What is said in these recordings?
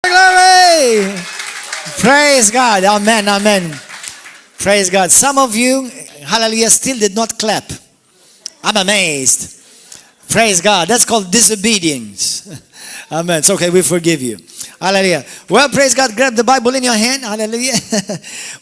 Glory! Praise God. Amen. Amen. Praise God. Some of you, hallelujah, still did not clap. I'm amazed. Praise God. That's called disobedience. Amen. It's okay. We forgive you. Hallelujah. Well, praise God. Grab the Bible in your hand. Hallelujah.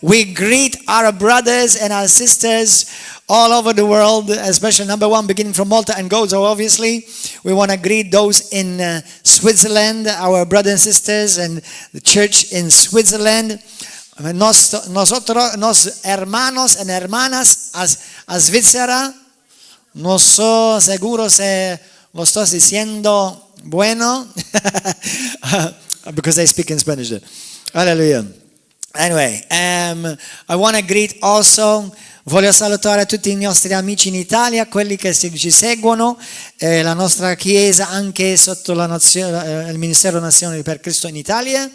We greet our brothers and our sisters all over the world, especially number one, beginning from Malta and goes, obviously. We want to greet those in Switzerland, our brothers and sisters, and the church in Switzerland. Nos hermanos and hermanas a Svizzera. No so seguro se lo estoy diciendo bueno. Because they speak in Spanish. Hallelujah. Anyway, I want to greet also, voglio salutare tutti i nostri amici in Italia, quelli che ci seguono, la nostra chiesa anche sotto il Ministero Nazione per Cristo in Italia.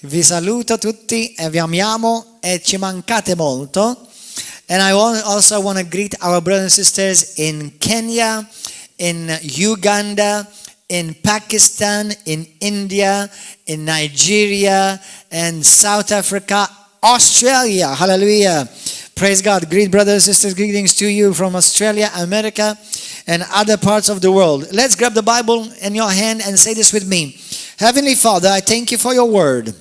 Vi saluto tutti e vi amiamo e ci mancate molto. And I also want to greet our brothers and sisters in Kenya, in Uganda, in Pakistan, in India, in Nigeria, and South Africa, Australia. Hallelujah. Praise God. Great brothers and sisters, greetings to you from Australia, America, and other parts of the world. Let's grab the Bible in your hand and say this with me. Heavenly Father, I thank you for your word.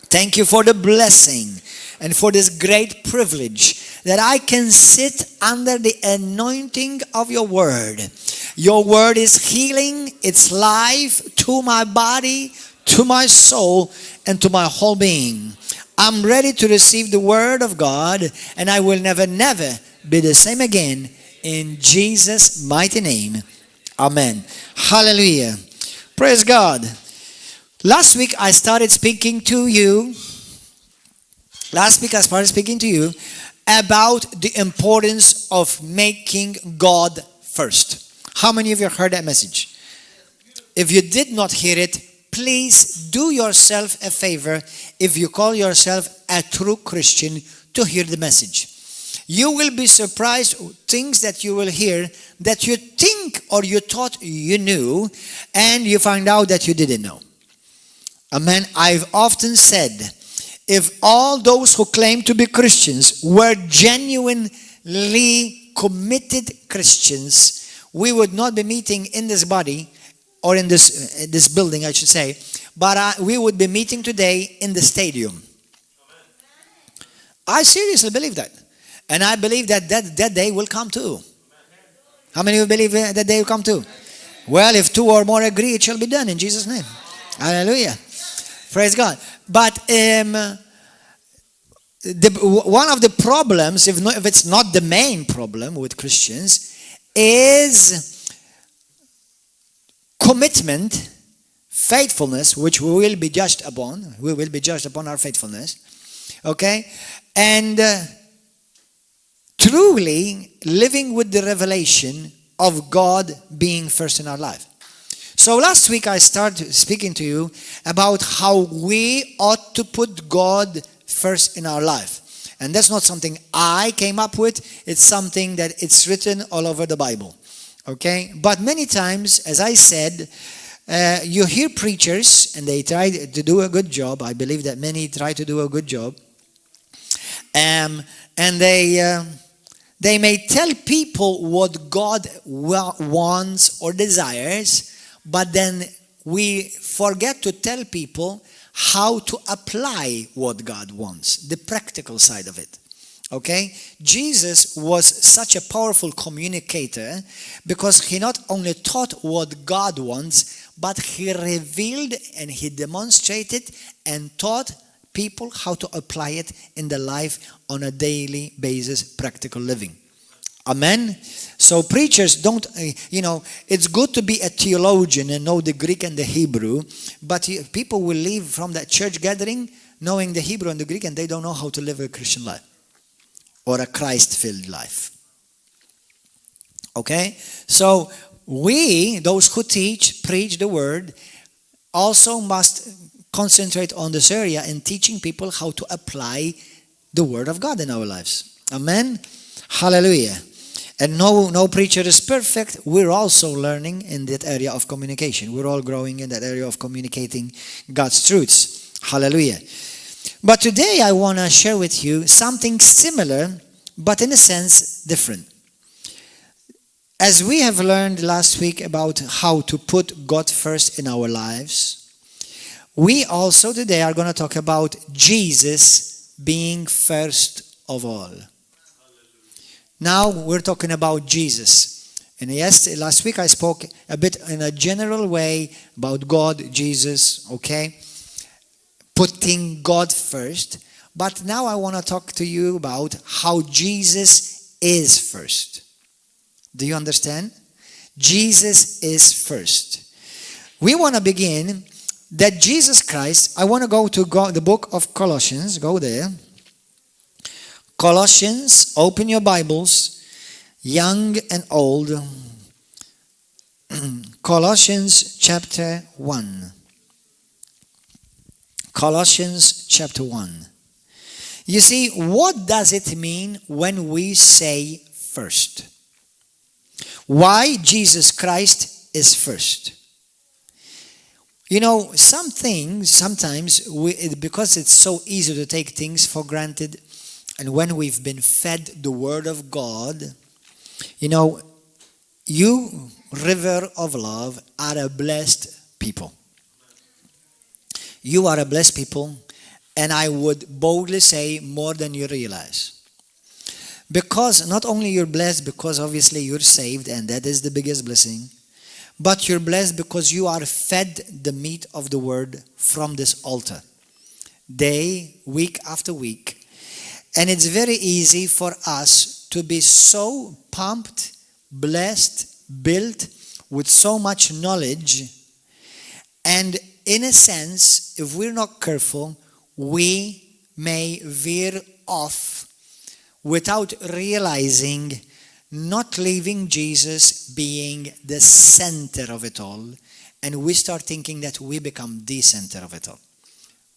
Thank you for the blessing and for this great privilege that I can sit under the anointing of your word. Your word is healing, it's life to my body, to my soul, and to my whole being. I'm ready to receive the word of God, and I will never be the same again. In Jesus' mighty name, amen. Hallelujah. Praise God. Last week I started speaking to you about the importance of making God first. How many of you heard that message? If you did not hear it, please do yourself a favor, if you call yourself a true Christian, to hear the message. You will be surprised things that you will hear that you think or you thought you knew, and you find out that you didn't know. Amen. I've often said, if all those who claim to be Christians were genuinely committed Christians, we would not be meeting in this body, or in this building, I should say, but we would be meeting today in the stadium. I seriously believe that. And I believe that day will come too. How many of you believe that day will come too? Well, if two or more agree, it shall be done in Jesus' name. Hallelujah. Praise God. But one of the problems, if it's not the main problem with Christians, is commitment, faithfulness, which we will be judged upon. We will be judged upon our faithfulness. Okay? And truly living with the revelation of God being first in our life. So last week I started speaking to you about how we ought to put God first in our life. And that's not something I came up with. It's something that it's written all over the Bible. Okay? But many times, as I said, you hear preachers, and they try to do a good job. I believe that many try to do a good job. And they may tell people what God wants or desires, but then we forget to tell people how to apply what God wants, the practical side of it. Okay? Jesus was such a powerful communicator because he not only taught what God wants, but he revealed and he demonstrated and taught people how to apply it in their life on a daily basis, practical living. Amen? So preachers don't, it's good to be a theologian and know the Greek and the Hebrew, but people will leave from that church gathering knowing the Hebrew and the Greek, and they don't know how to live a Christian life or a Christ-filled life. Okay? So we, those who preach the word, also must concentrate on this area in teaching people how to apply the word of God in our lives. Amen? Hallelujah. And no preacher is perfect. We're also learning in that area of communication. We're all growing in that area of communicating God's truths. Hallelujah. But today I want to share with you something similar, but in a sense different. As we have learned last week about how to put God first in our lives, we also today are going to talk about Jesus being first of all. Now we're talking about Jesus. And yes, last week I spoke a bit in a general way about God, Jesus, okay? Putting God first. But now I want to talk to you about how Jesus is first. Do you understand? Jesus is first. We want to begin that Jesus Christ, I want to go to the book of Colossians, go there. Colossians, open your Bibles, young and old. Colossians chapter 1. Colossians chapter 1. You see, what does it mean when we say first? Why Jesus Christ is first? You know, some things, sometimes, because it's so easy to take things for granted, and when we've been fed the Word of God, you know, you, River of Love, are a blessed people. You are a blessed people, and I would boldly say more than you realize. Because not only you're blessed because obviously you're saved, and that is the biggest blessing, but you're blessed because you are fed the meat of the Word from this altar. Day, week after week. And it's very easy for us to be so pumped, blessed, built with so much knowledge. And in a sense, if we're not careful, we may veer off without realizing, not leaving Jesus being the center of it all. And we start thinking that we become the center of it all.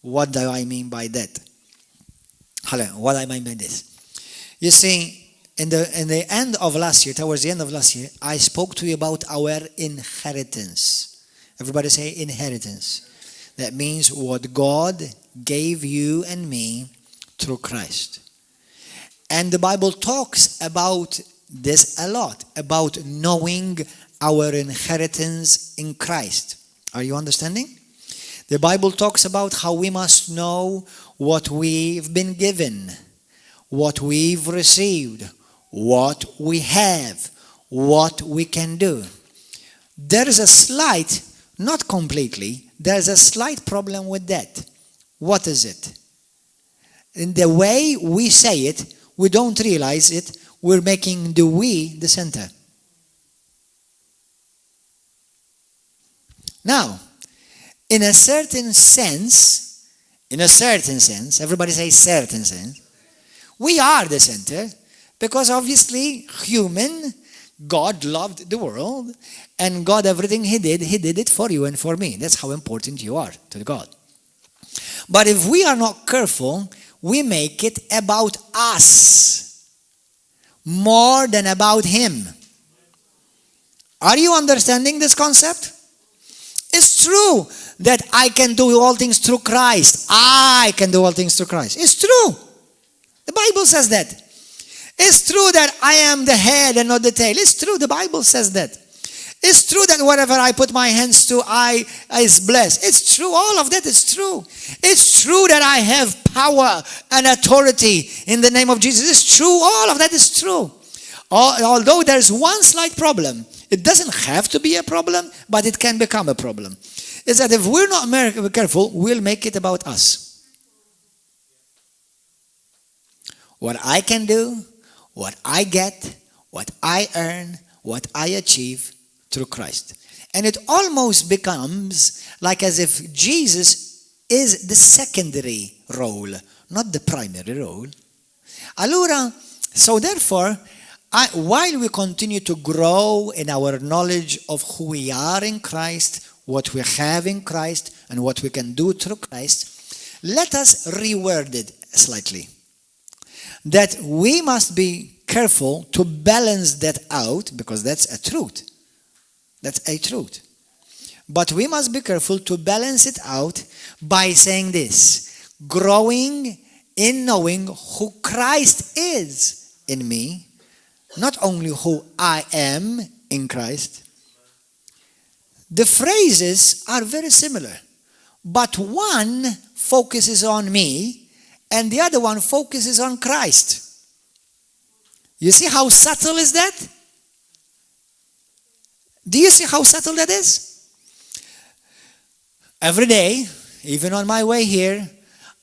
What do I mean by that? Hello, what I mean by this? You see, in the end of last year, towards the end of last year, I spoke to you about our inheritance. Everybody say inheritance. That means what God gave you and me through Christ. And the Bible talks about this a lot, about knowing our inheritance in Christ. Are you understanding? The Bible talks about how we must know what we've been given, what we've received, what we have, what we can do. There is a slight, not completely, there's a slight problem with that. What is it? In the way we say it, we don't realize it, we're making the we the center. Now, in a certain sense, everybody say certain sense, we are the center because obviously human, God loved the world and God, everything He did it for you and for me. That's how important you are to God. But if we are not careful, we make it about us more than about Him. Are you understanding this concept? It's true that I can do all things through Christ. I can do all things through Christ. It's true. The Bible says that. It's true that I am the head and not the tail. It's true. The Bible says that. It's true that whatever I put my hands to, I is blessed. It's true. All of that is true. It's true that I have power and authority in the name of Jesus. It's true. All of that is true. Although there's one slight problem. It doesn't have to be a problem, but it can become a problem. Is that if we're not careful, we'll make it about us. What I can do, what I get, what I earn, what I achieve through Christ. And it almost becomes like as if Jesus is the secondary role, not the primary role. Allora, so therefore, while we continue to grow in our knowledge of who we are in Christ, what we have in Christ, and what we can do through Christ, let us reword it slightly. That we must be careful to balance that out, because that's a truth. That's a truth. But we must be careful to balance it out by saying this: growing in knowing who Christ is in me, not only who I am in Christ. The phrases are very similar, but one focuses on me and the other one focuses on Christ. You see how subtle is that? Do you see how subtle that is? Every day, even on my way here,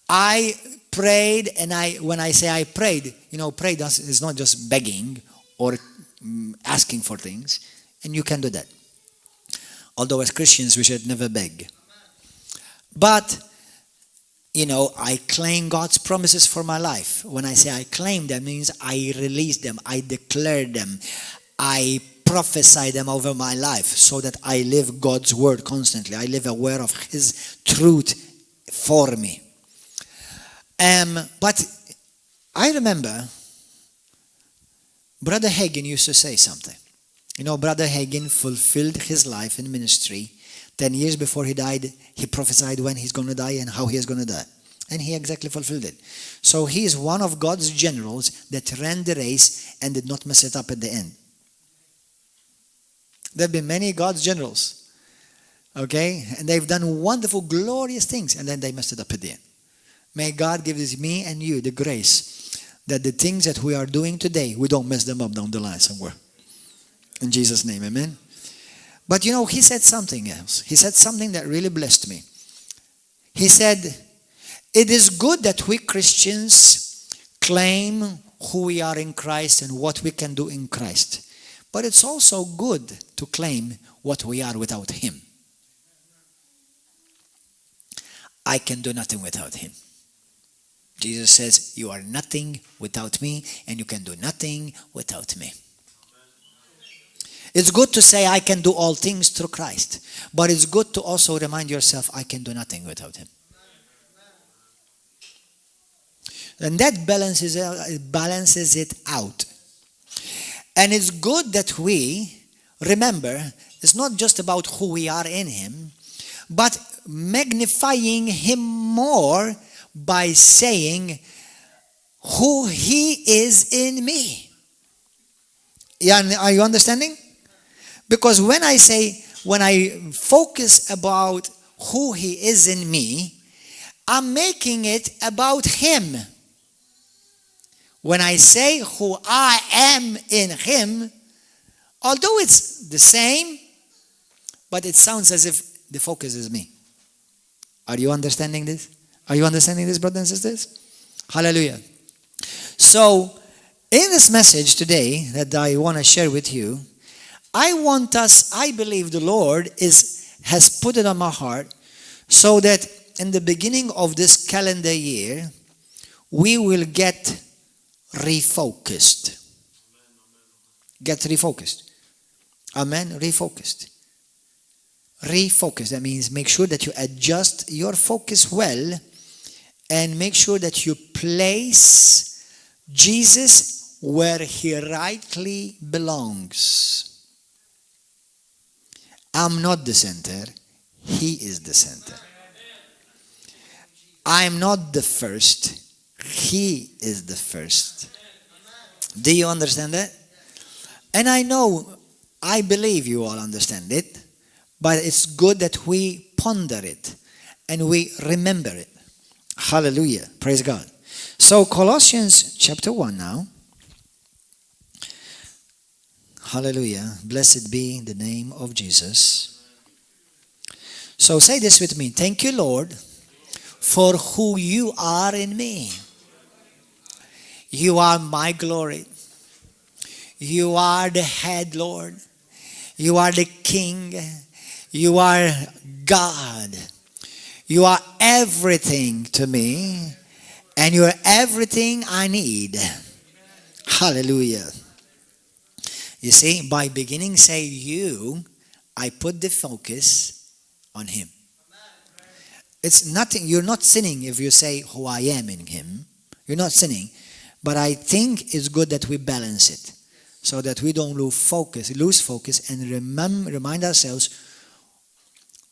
I prayed, and when I say I prayed, prayed is not just begging or asking for things, and you can do that. Although as Christians we should never beg. But, I claim God's promises for my life. When I say I claim them, means I release them, I declare them, I prophesy them over my life so that I live God's word constantly. I live aware of His truth for me. But I remember Brother Hagin used to say something. Brother Hagin fulfilled his life in ministry. 10 years before he died, he prophesied when he's going to die and how he is going to die. And he exactly fulfilled it. So he is one of God's generals that ran the race and did not mess it up at the end. There have been many God's generals. Okay? And they've done wonderful, glorious things. And then they messed it up at the end. May God give me and you the grace that the things that we are doing today, we don't mess them up down the line somewhere. In Jesus' name, amen. But he said something else. He said something that really blessed me. He said, it is good that we Christians claim who we are in Christ and what we can do in Christ. But it's also good to claim what we are without Him. I can do nothing without Him. Jesus says, you are nothing without me, and you can do nothing without me. It's good to say, I can do all things through Christ. But it's good to also remind yourself, I can do nothing without Him. And that balances it out. And it's good that we remember, it's not just about who we are in Him, but magnifying Him more by saying who He is in me. Yeah, are you understanding? Because when I focus about who He is in me, I'm making it about Him. When I say who I am in Him, although it's the same, but it sounds as if the focus is me. Are you understanding this? Are you understanding this, brothers and sisters? Hallelujah. So, in this message today that I want to share with you, I believe the Lord has put it on my heart so that in the beginning of this calendar year, we will get refocused. Get refocused. Amen. Refocused. Refocus. That means make sure that you adjust your focus well and make sure that you place Jesus where He rightly belongs. I'm not the center. He is the center. I'm not the first. He is the first. Do you understand that? And I believe you all understand it, but it's good that we ponder it and we remember it. Hallelujah. Praise God. So Colossians chapter 1 now. Hallelujah. Blessed be the name of Jesus. So say this with me. Thank you, Lord, for who you are in me. You are my glory. You are the head, Lord. You are the King. You are God. You are everything to me, and you are everything I need. Hallelujah. You see, by beginning say you, I put the focus on Him. It's nothing, you're not sinning if you say who I am in Him. You're not sinning. But I think it's good that we balance it so that we don't lose focus and remind ourselves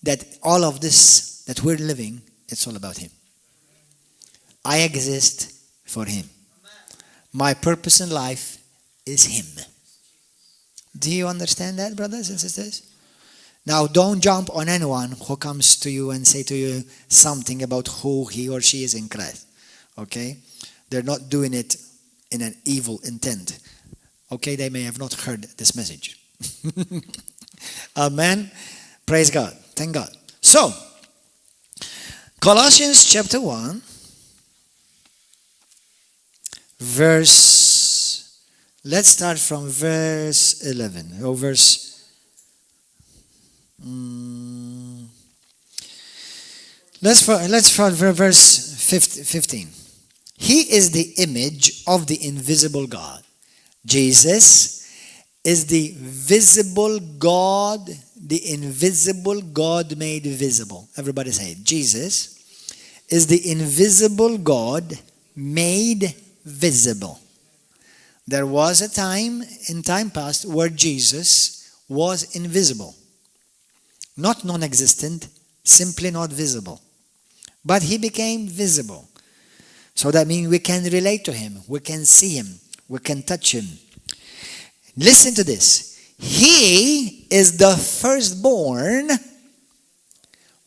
that all of this that we're living, it's all about Him. I exist for Him. My purpose in life is Him. Do you understand that, brothers and sisters? Now, don't jump on anyone who comes to you and say to you something about who he or she is in Christ. Okay? They're not doing it in an evil intent. Okay? They may have not heard this message. Amen. Praise God. Thank God. So, Colossians chapter 1, let's start from verse 11. Or let's start from verse 15. He is the image of the invisible God. Jesus is the visible God, the invisible God made visible. Everybody say it. Jesus is the invisible God made visible. There was a time in time past where Jesus was invisible. Not non-existent, simply not visible. But He became visible. So that means we can relate to Him, we can see Him, we can touch Him. Listen to this. He is the firstborn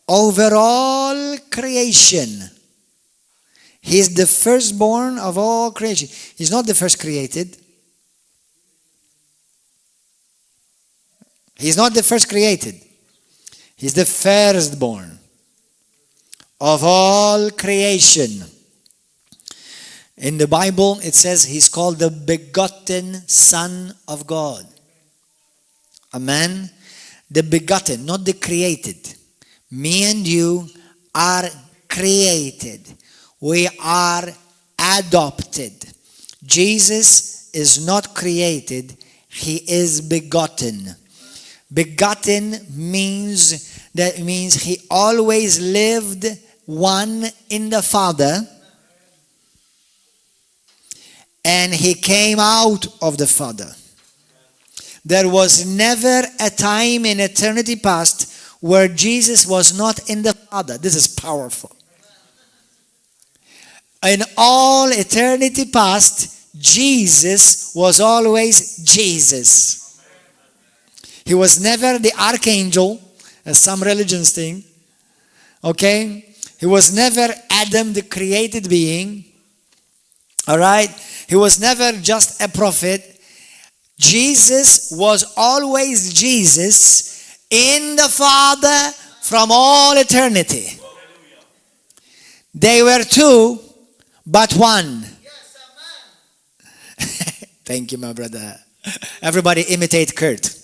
over all creation. He is the firstborn of all creation. He's not the first created. He's not the first created. He's the firstborn of all creation. In the Bible, it says He's called the begotten Son of God. Amen? The begotten, not the created. Me and you are created. We are adopted. Jesus is not created. He is begotten. Begotten means He always lived one in the Father, and He came out of the Father. There was never a time in eternity past where Jesus was not in the Father. This is powerful. In all eternity past, Jesus was always Jesus. He was never the archangel, as some religions think. Okay? He was never Adam, the created being. Alright? He was never just a prophet. Jesus was always Jesus in the Father from all eternity. They were two, but one. Thank you, my brother. Everybody imitate Kurt.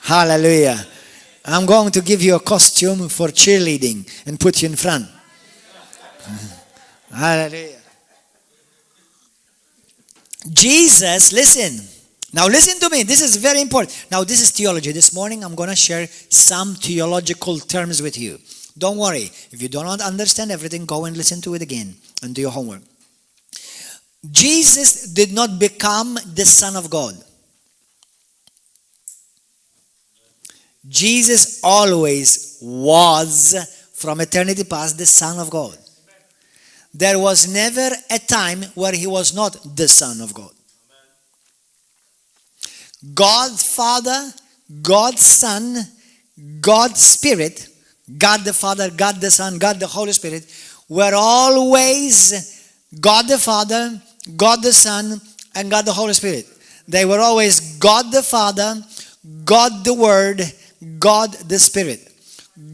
Hallelujah. I'm going to give you a costume for cheerleading and put you in front. Hallelujah. Jesus, listen. Now listen to me. This is very important. Now this is theology. This morning I'm going to share some theological terms with you. Don't worry. If you do not understand everything, go and listen to it again and do your homework. Jesus did not become the Son of God. Jesus always was, from eternity past, the Son of God. There was never a time where He was not the Son of God. God Father, God Son, God Spirit, God the Father, God the Son, God the Holy Spirit were always God the Father, God the Son, and God the Holy Spirit. They were always God the Father, God the Word, God the Spirit.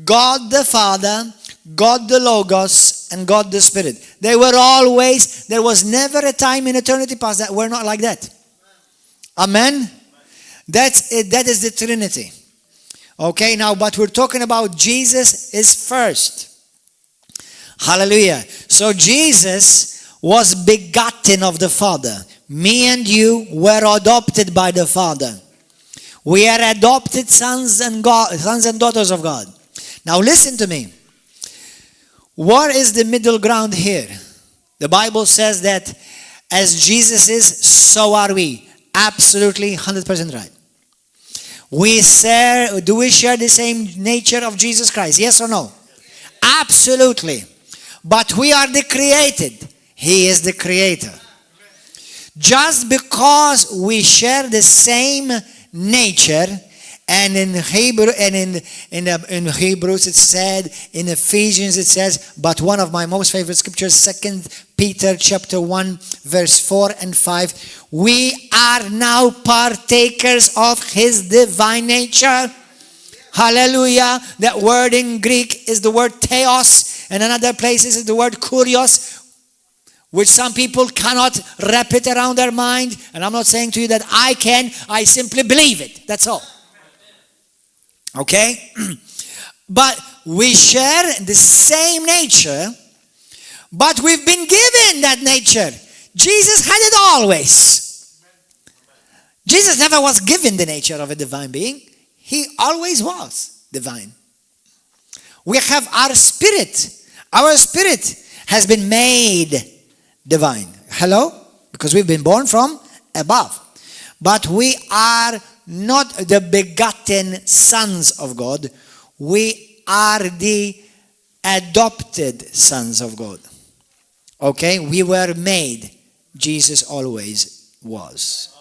God the Father, God the Logos, and God the Spirit. They were always, there was never a time in eternity past that were not like that. Amen? That's it. That is the Trinity. Okay, now, but we're talking about Jesus is first. Hallelujah. So Jesus was begotten of the Father. Me and you were adopted by the Father. We are adopted sons and daughters of God. Now listen to me. What is the middle ground here? The Bible says that As Jesus is, so are we. Absolutely 100% right. Do we share the same nature of Jesus Christ? Yes or no? Absolutely. But we are the created. He is the creator. Just because we share the same nature, and in Hebrew and in Hebrews it said, in Ephesians it says, but one of my most favorite scriptures, 2 Peter chapter 1 verse 4 and 5, we are now partakers of his divine nature. Hallelujah. That word in Greek is the word theos, and in other places is the word kurios, which some people cannot wrap it around their mind. And I'm not saying to you that I can, I simply believe it. That's all. Okay? But we share the same nature, but we've been given that nature. Jesus had it always. Jesus never was given the nature of a divine being. He always was divine. We have our spirit. Our spirit has been made divine. Hello? Because we've been born from above. But we are not the begotten sons of God. We are the adopted sons of God. Okay? We were made. Jesus always was.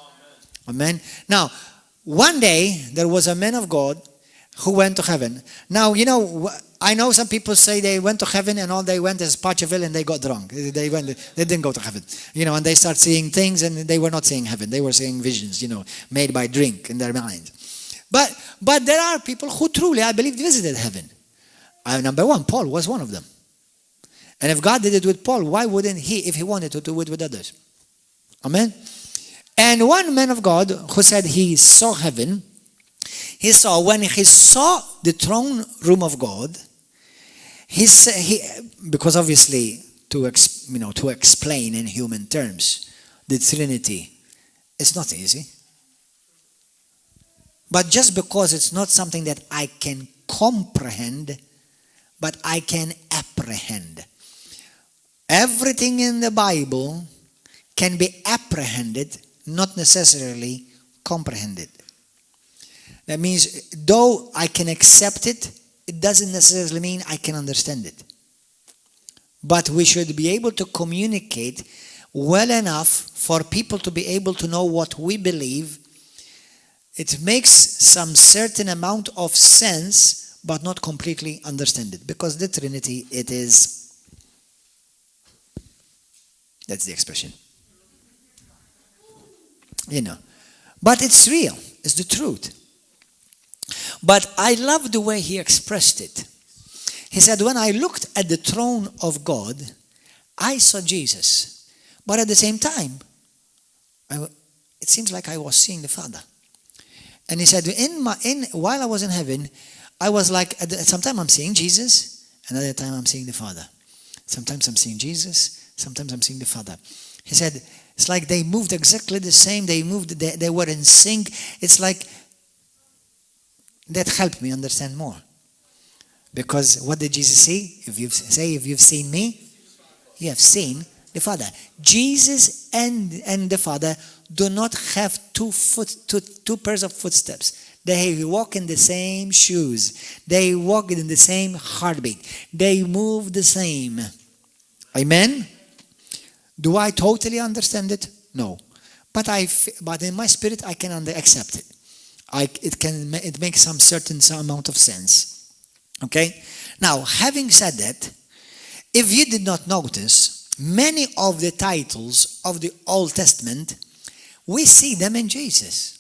Amen. Now, one day there was a man of God who went to heaven. Now, you know, I know some people say they went to heaven and all they went is Pachaville and they got drunk. They didn't go to heaven. You know, and they start seeing things and they were not seeing heaven. They were seeing visions, you know, made by drink in their mind. But there are people who truly, I believe, visited heaven. Number one, Paul was one of them. And if God did it with Paul, why wouldn't he, if he wanted to, do it with others? Amen? And one man of God who said he saw heaven, when he saw the throne room of God, because obviously to explain in human terms the Trinity, it's not easy. But just because it's not something that I can comprehend, but I can apprehend. Everything in the Bible can be apprehended, not necessarily comprehended. That means, though I can accept it, it doesn't necessarily mean I can understand it. But we should be able to communicate well enough for people to be able to know what we believe. It makes some certain amount of sense, but not completely understand it. Because the Trinity, that's the expression. You know. But it's real. It's the truth. But I love the way he expressed it. He said, when I looked at the throne of God, I saw Jesus. But at the same time, it seems like I was seeing the Father. And he said, while I was in heaven, I was like, sometimes I'm seeing Jesus, another time I'm seeing the Father. Sometimes I'm seeing Jesus, sometimes I'm seeing the Father. He said, it's like they moved exactly the same. They were in sync. It's like, that helped me understand more. Because what did Jesus say? If you've seen me, you have seen the Father. Jesus and the Father do not have two pairs of footsteps. They walk in the same shoes. They walk in the same heartbeat. They move the same. Amen? Do I totally understand it? No. But in my spirit, I can accept it. It makes some certain amount of sense. Okay? Now, having said that, if you did not notice, many of the titles of the Old Testament, we see them in Jesus.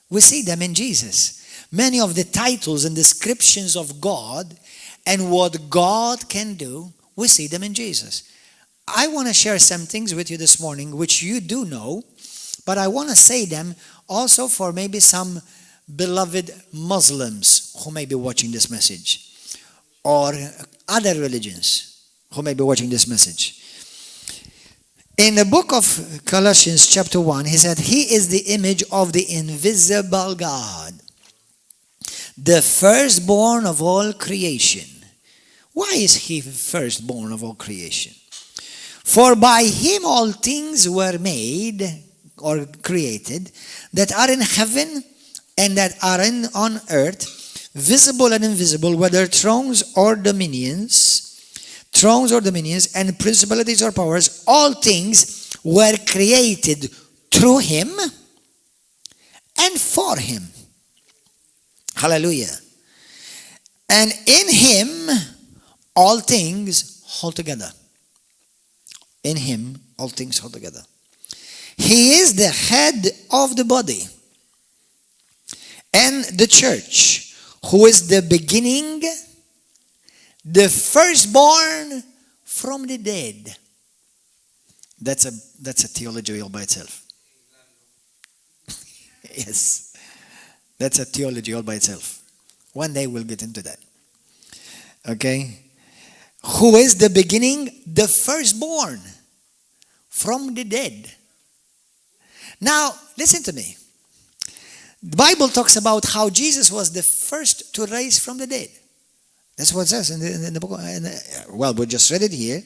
We see them in Jesus. Many of the titles and descriptions of God and what God can do, we see them in Jesus. I want to share some things with you this morning, which you do know, but I want to say them also for maybe some beloved Muslims who may be watching this message, or other religions who may be watching this message. In the book of Colossians chapter 1, he said, he is the image of the invisible God, the firstborn of all creation. Why is he firstborn of all creation? For by him all things were made or created that are in heaven and that are on earth, visible and invisible, whether thrones or dominions, and principalities or powers. All things were created through him and for him. Hallelujah. And in him all things hold together. In him all things hold together. He is the head of the body, and the church, who is the beginning, the firstborn from the dead. That's a theology all by itself. Yes. That's a theology all by itself. One day we'll get into that. Okay? Who is the beginning, the firstborn from the dead. Now, listen to me. The Bible talks about how Jesus was the first to rise from the dead. That's what it says in the book. Well, we just read it here.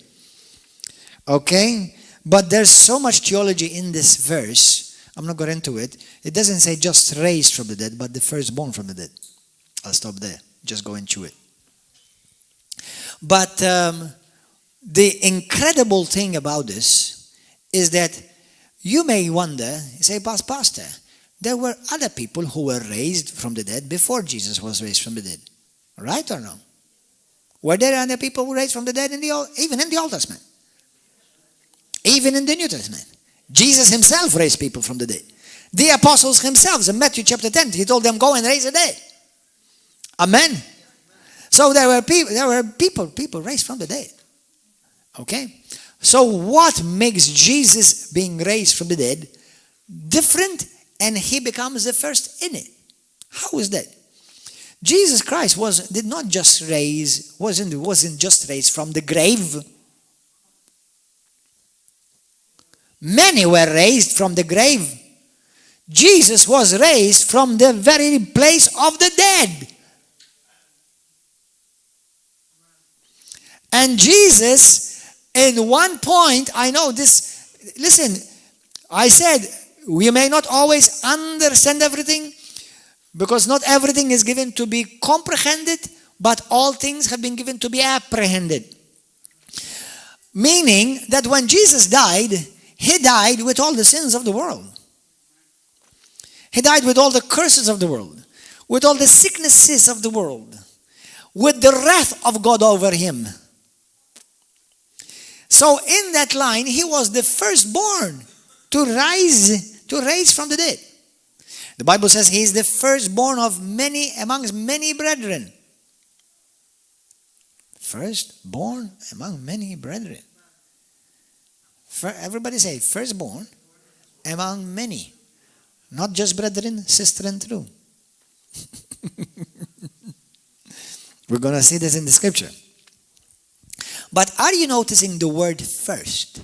Okay? But there's so much theology in this verse. I'm not going into it. It doesn't say just raised from the dead, but the firstborn from the dead. I'll stop there. Just go into it. But the incredible thing about this is that you may wonder, say, Pastor, there were other people who were raised from the dead before Jesus was raised from the dead. Right or no? Were there other people who were raised from the dead even in the Old Testament? Even in the New Testament? Jesus himself raised people from the dead. The apostles themselves, in Matthew chapter 10, he told them, go and raise the dead. Amen. So there were people raised from the dead. Okay? So what makes Jesus being raised from the dead different, and he becomes the first in it? How is that? Jesus Christ wasn't just raised from the grave. Many were raised from the grave. Jesus was raised from the very place of the dead. And Jesus, in one point, I know this, listen, I said, we may not always understand everything, because not everything is given to be comprehended, but all things have been given to be apprehended. Meaning that when Jesus died, he died with all the sins of the world. He died with all the curses of the world, with all the sicknesses of the world, with the wrath of God over him. So in that line, he was the firstborn to rise from the dead. The Bible says he is the firstborn of many amongst many brethren. Firstborn among many brethren. Everybody say firstborn among many. Not just brethren, sister and true. We're going to see this in the scripture. But are you noticing the word first?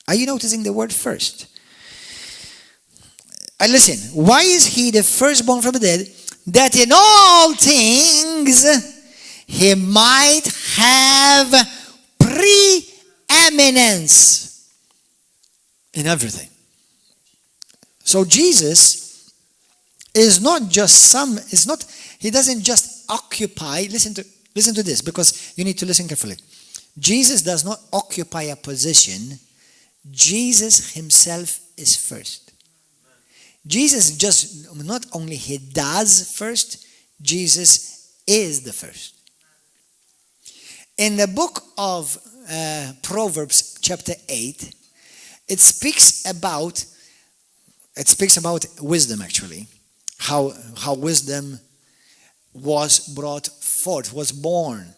Are you noticing the word first? And listen, why is he the firstborn from the dead? That in all things he might have preeminence in everything. So Jesus is not just he doesn't just occupy, listen to this, because you need to listen carefully. Jesus does not occupy a position. Jesus himself is first. Jesus just, not only he does first, Jesus is the first. In the book of Proverbs chapter 8, it speaks about wisdom, actually. How wisdom was brought forth, was born.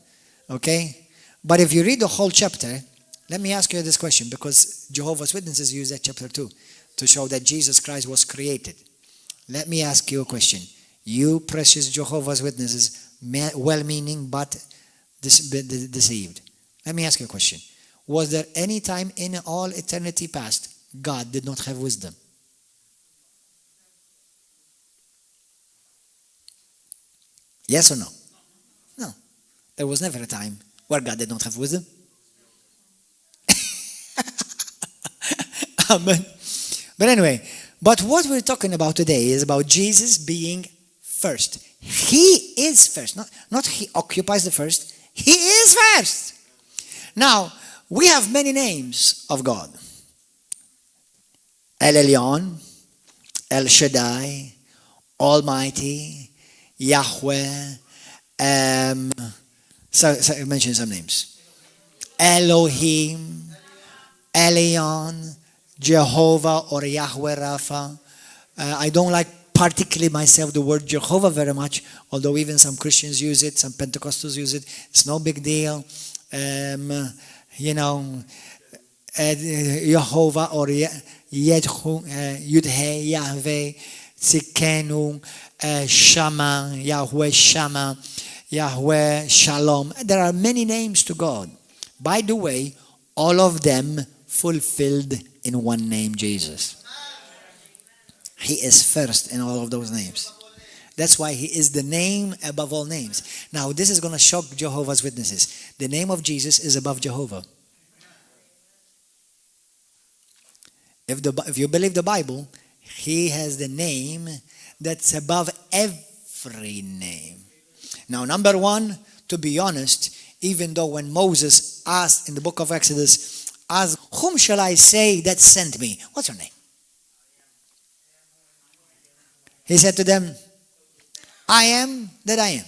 Okay? But if you read the whole chapter, let me ask you this question, because Jehovah's Witnesses use that chapter too, to show that Jesus Christ was created. Let me ask you a question. You precious Jehovah's Witnesses, well-meaning but deceived. Let me ask you a question. Was there any time in all eternity past God did not have wisdom? Yes or no? No. There was never a time where God did not have wisdom. Amen. But anyway, but what we're talking about today is about Jesus being first. He is first. Not he occupies the first. He is first. Now, we have many names of God. El Elyon, El Shaddai, Almighty, Yahweh. So mention some names. Elohim, Elion, Jehovah or Yahweh Rapha. I don't like particularly myself the word Jehovah very much, although even some Christians use it, some Pentecostals use it. It's no big deal. Jehovah or Yudhe, Yahweh, Tzidkenu, Shama, Yahweh Shama, Yahweh Shalom. There are many names to God. By the way, all of them fulfilled in one name, Jesus. He is first in all of those names. That's why he is the name above all names. Now, this is going to shock Jehovah's Witnesses. The name of Jesus is above Jehovah. If you believe the Bible, he has the name that's above every name. Now, number one, to be honest, even though when Moses asked in the book of Exodus, asked, whom shall I say that sent me? What's your name? He said to them, I am that I am.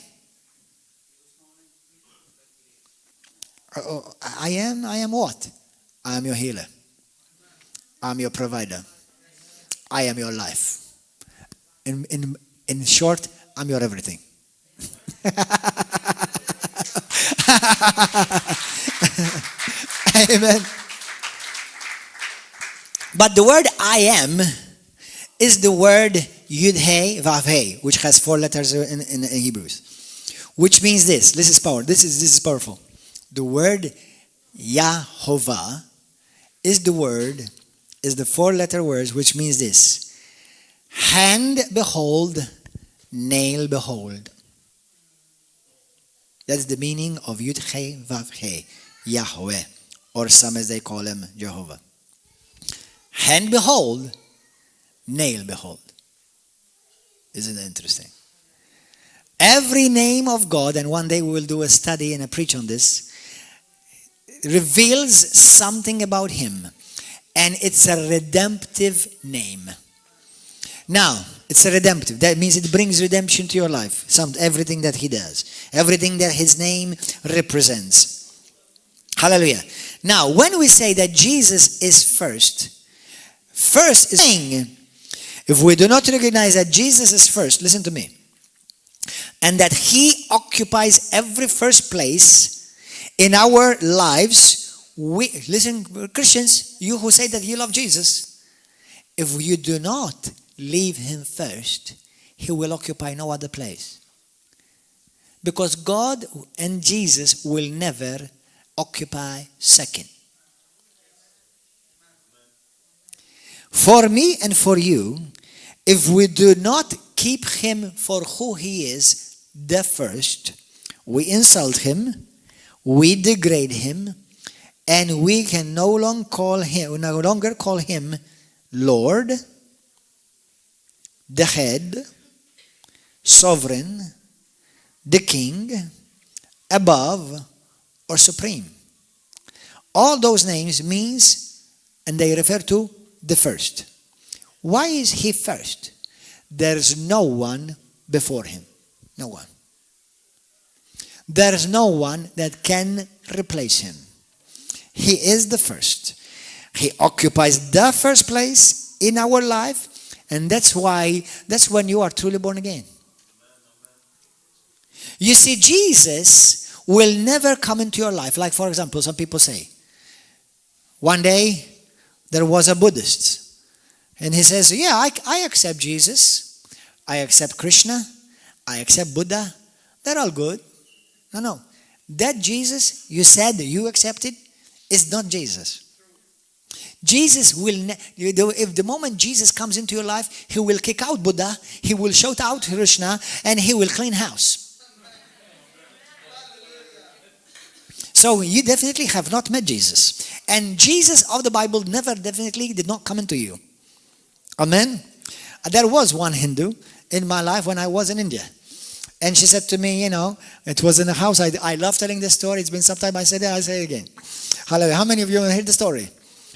I am what? I am your healer. I am your provider. I am your life. In short, I'm your everything. Amen. But the word I am is the word Yud-He Vav-He, which has 4 letters in Hebrews. Which means this. This is power. This is powerful. The word Yahovah is the 4-letter words, which means this. Hand behold, nail behold. That's the meaning of Yud-He Vav-He, Yahweh, or some as they call him, Jehovah. Hand behold, nail behold. Isn't that interesting? Every name of God, and one day we will do a study and a preach on this, reveals something about him. And it's a redemptive name. Now, it's a redemptive. That means it brings redemption to your life. Everything that he does. Everything that his name represents. Hallelujah. Now, when we say that Jesus is first is saying, if we do not recognize that Jesus is first, listen to me, and that he occupies every first place in our lives, listen, Christians, you who say that you love Jesus, if you do not leave him first, he will occupy no other place. Because God and Jesus will never occupy second. For me and for you, if we do not keep him for who he is, the first, we insult him, we degrade him, and we can no longer call him Lord, the head, sovereign, the king, above, or supreme. All those names means, and they refer to the first. Why is he first? There's no one before him. No one. There's no one that can replace him. He is the first. He occupies the first place in our life, and that's when you are truly born again. You see, Jesus will never come into your life. Like, for example, some people say, one day there was a Buddhist, and he says, yeah, I accept Jesus, I accept Krishna, I accept Buddha, they're all good. No. That Jesus you said you accepted is not Jesus. Jesus will, if the moment Jesus comes into your life, he will kick out Buddha, he will shout out Krishna, and he will clean house. So you definitely have not met Jesus. And Jesus of the Bible never definitely did not come into you. Amen? There was one Hindu in my life when I was in India. And she said to me, it was in a house. I love telling this story. It's been some time. I said it, I say it again. Hallelujah. How many of you have heard the story?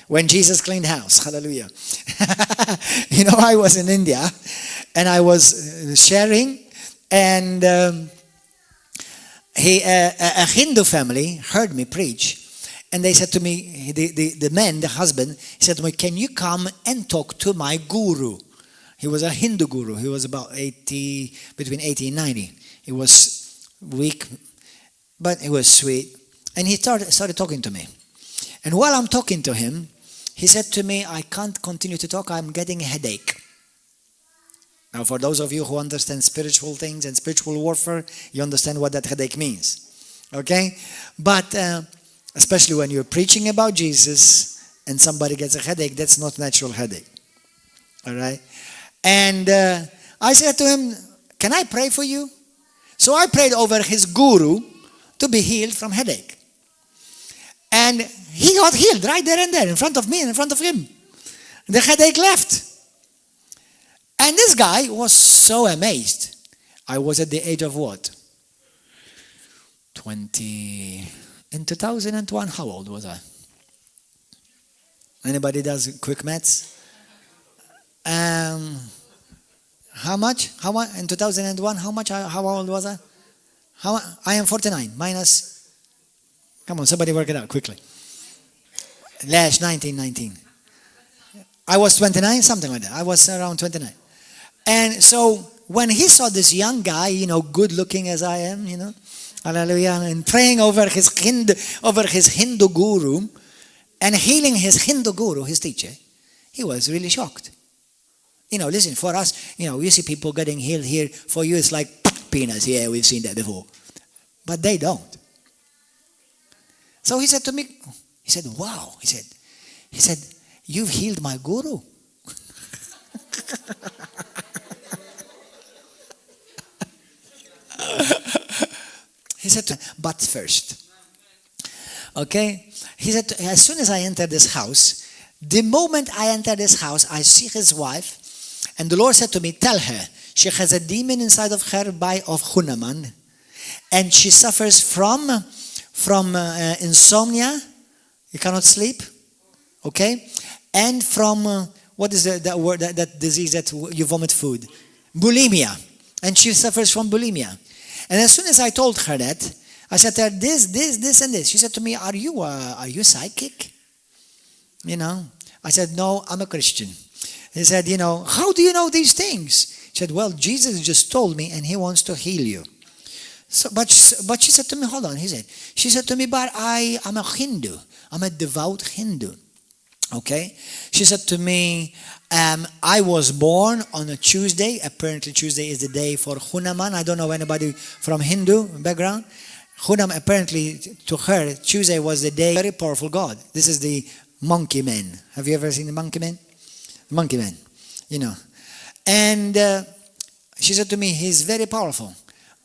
When Jesus cleaned house. Hallelujah. I was in India and I was sharing, and a Hindu family heard me preach. And they said to me, the man, the husband, he said to me, can you come and talk to my guru? He was a Hindu guru. He was about between 80 and 90. He was weak, but he was sweet. And he started talking to me. And while I'm talking to him, he said to me, I can't continue to talk. I'm getting a headache. Now, for those of you who understand spiritual things and spiritual warfare, you understand what that headache means. Okay? But especially when you're preaching about Jesus and somebody gets a headache, that's not natural headache. All right? And I said to him, can I pray for you? So I prayed over his guru to be healed from headache. And he got healed right there and there in front of me and in front of him. The headache left. And this guy was so amazed. I was at the age of what? 20. In 2001, how old was I? Anybody does quick maths? How much? In 2001, how old was I? I am 49, minus, come on, somebody work it out quickly. 19. I was 29, something like that. I was around 29. And so when he saw this young guy, good looking as I am, hallelujah, and praying over his Hindu guru and healing his Hindu guru, his teacher, he was really shocked. Listen, for us, we see people getting healed here. For you, it's like peanuts. Yeah, we've seen that before. But they don't. So he said to me, he said, wow. He said, you've healed my guru. He said, but first. Okay? He said, as soon as I enter this house, the moment I enter this house, I see his wife. And the Lord said to me, tell her, she has a demon inside of her of Hunaman. And she suffers from insomnia. You cannot sleep. Okay? And from, what is that word, that disease that you vomit food? Bulimia. And she suffers from bulimia. And as soon as I told her that, I said to her, this, and this. She said to me, are you psychic? I said, no, I'm a Christian. He said, how do you know these things? She said, well, Jesus just told me and he wants to heal you. So, but she said to me, hold on, she said to me, but I'm a Hindu. I'm a devout Hindu. Okay? She said to me, I was born on a Tuesday. Apparently Tuesday is the day for Hunaman. I don't know anybody from Hindu background. Hunam, apparently to her, Tuesday was the day. Very powerful God. This is the monkey man. Have you ever seen the monkey man? Monkey man, And she said to me, he's very powerful.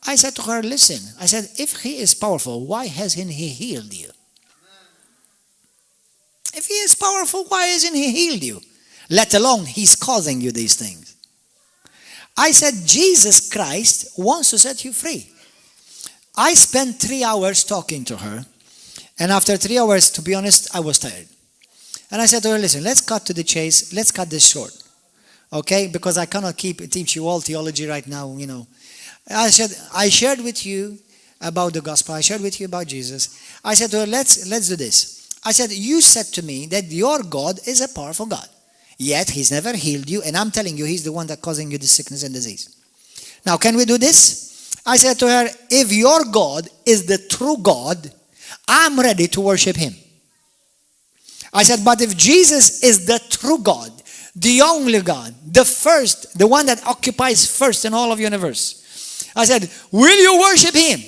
I said to her, listen, I said, if he is powerful, why hasn't he healed you? If he is powerful, why hasn't he healed you? Let alone he's causing you these things. I said, Jesus Christ wants to set you free. I spent 3 hours talking to her. And after 3 hours, to be honest, I was tired. And I said to her, listen, let's cut to the chase. Let's cut this short. Okay? Because I cannot teach you all theology right now, I said, I shared with you about the gospel. I shared with you about Jesus. I said to her, let's do this. I said, you said to me that your God is a powerful God. Yet he's never healed you. And I'm telling you, he's the one that's causing you the sickness and disease. Now, can we do this? I said to her, if your God is the true God, I'm ready to worship him. I said, but if Jesus is the true God, the only God, the first, the one that occupies first in all of the universe, I said, will you worship him?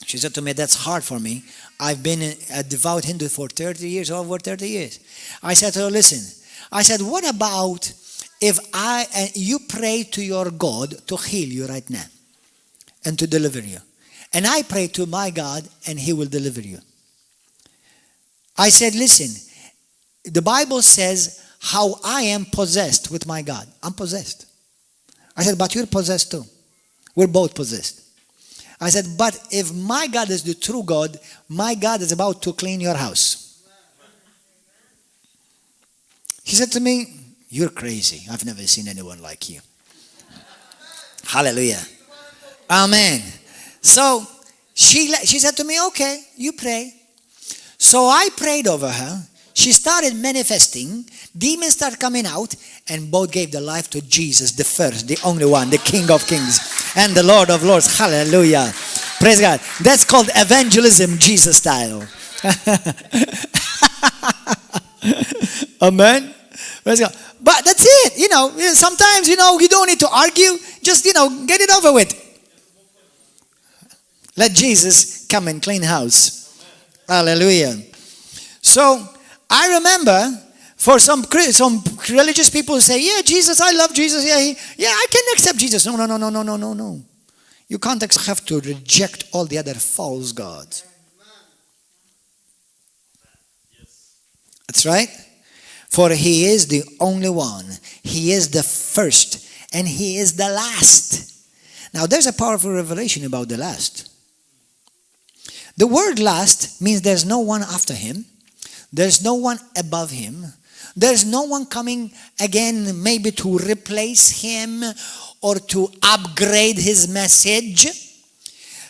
She said to me, that's hard for me. I've been a devout Hindu for 30 years, over 30 years. I said to her, listen, I said, what about if you pray to your God to heal you right now and to deliver you? And I pray to my God and he will deliver you. I said, listen, the Bible says how I am possessed with my God. I'm possessed. I said, but you're possessed too. We're both possessed. I said, but if my God is the true God, my God is about to clean your house. He said to me, you're crazy. I've never seen anyone like you. Hallelujah. Amen. So she said to me, okay, you pray. So I prayed over her. She started manifesting. Demons started coming out. And both gave their life to Jesus, the first, the only one, the King of Kings and the Lord of Lords. Hallelujah. Praise God. That's called evangelism, Jesus style. Amen. Praise God. But that's it. Sometimes, you don't need to argue. Just, get it over with. Let Jesus come and clean house. Hallelujah. So, I remember for some religious people who say, yeah, Jesus, I love Jesus. Yeah, I can accept Jesus. No. You can't have to reject all the other false gods. That's right. For he is the only one. He is the first. And he is the last. Now, there's a powerful revelation about the last. The word last means there's no one after him. There's no one above him. There's no one coming again maybe to replace him or to upgrade his message.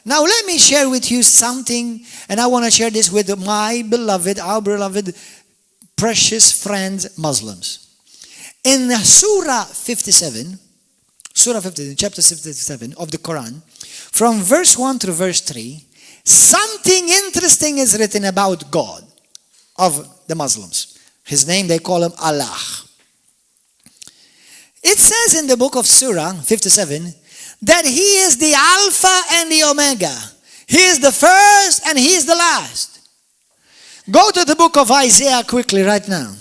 Now let me share with you something, and I want to share this with our beloved, precious friends, Muslims. In Surah 57, chapter 57 of the Quran, from verse 1 to verse 3, something interesting is written about God of the Muslims. His name, they call him Allah. It says in the book of Surah 57 that he is the Alpha and the Omega. He is the first and he is the last. Go to the book of Isaiah quickly right now.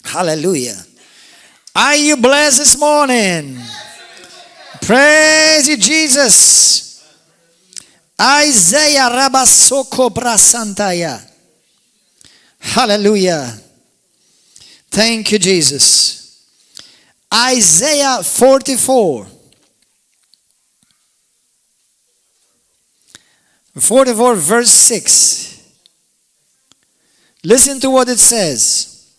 Hallelujah. Are you blessed this morning? Praise you, Jesus. Isaiah Rabasoko Brasantaya. Hallelujah. Thank you, Jesus. Isaiah 44. 44 verse 6. Listen to what it says.